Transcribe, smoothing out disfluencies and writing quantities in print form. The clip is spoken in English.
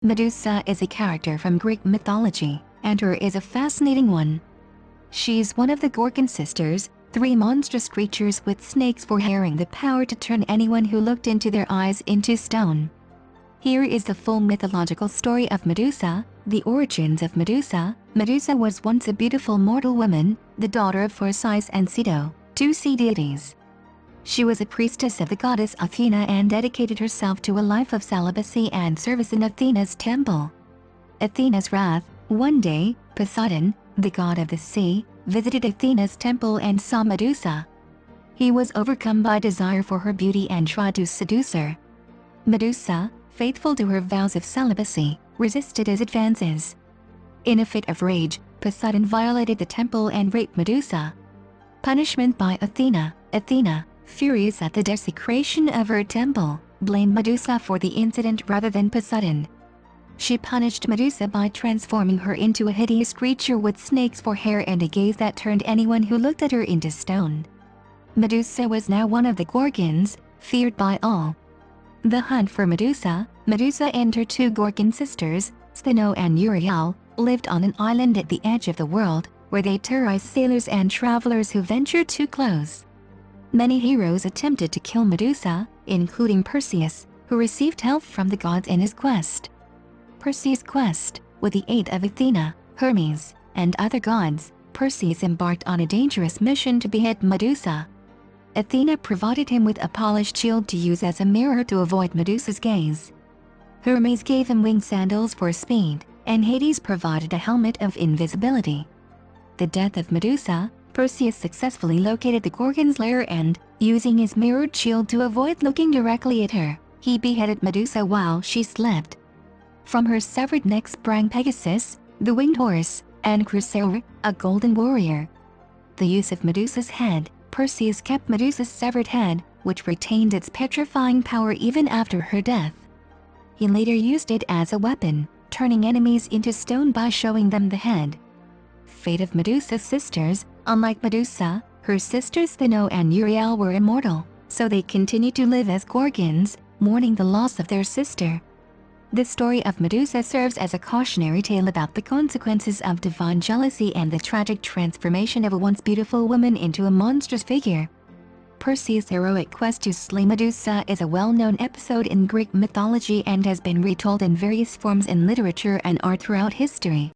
Medusa is a character from Greek mythology, and her is a fascinating one. She's one of the Gorgon sisters, three monstrous creatures with snakes for hair and the power to turn anyone who looked into their eyes into stone. Here is the full mythological story of Medusa, the origins of Medusa. Medusa was once a beautiful mortal woman, the daughter of Phorcys and Ceto, two sea deities. She was a priestess of the goddess Athena and dedicated herself to a life of celibacy and service in Athena's temple. Athena's wrath. One day, Poseidon, the god of the sea, visited Athena's temple and saw Medusa. He was overcome by desire for her beauty and tried to seduce her. Medusa, faithful to her vows of celibacy, resisted his advances. In a fit of rage, Poseidon violated the temple and raped Medusa. Punishment by Athena. Athena, furious at the desecration of her temple, blamed Medusa for the incident rather than Poseidon. She punished Medusa by transforming her into a hideous creature with snakes for hair and a gaze that turned anyone who looked at her into stone. Medusa was now one of the Gorgons, feared by all. The hunt for Medusa. Medusa and her two Gorgon sisters, Stheno and Uriel, lived on an island at the edge of the world, where they terrorized sailors and travelers who ventured too close. Many heroes attempted to kill Medusa, including Perseus, who received help from the gods in his quest. Perseus' quest. With the aid of Athena, Hermes, and other gods, Perseus embarked on a dangerous mission to behead Medusa. Athena provided him with a polished shield to use as a mirror to avoid Medusa's gaze. Hermes gave him winged sandals for speed, and Hades provided a helmet of invisibility. The death of Medusa. Perseus successfully located the Gorgon's lair and, using his mirrored shield to avoid looking directly at her, he beheaded Medusa while she slept. From her severed neck sprang Pegasus, the winged horse, and Chrysaor, a golden warrior. The use of Medusa's head. Perseus kept Medusa's severed head, which retained its petrifying power even after her death. He later used it as a weapon, turning enemies into stone by showing them the head. Fate of Medusa's sisters. Unlike Medusa, her sisters Stheno and Uriel were immortal, so they continued to live as Gorgons, mourning the loss of their sister. The story of Medusa serves as a cautionary tale about the consequences of divine jealousy and the tragic transformation of a once beautiful woman into a monstrous figure. Perseus' heroic quest to slay Medusa is a well-known episode in Greek mythology and has been retold in various forms in literature and art throughout history.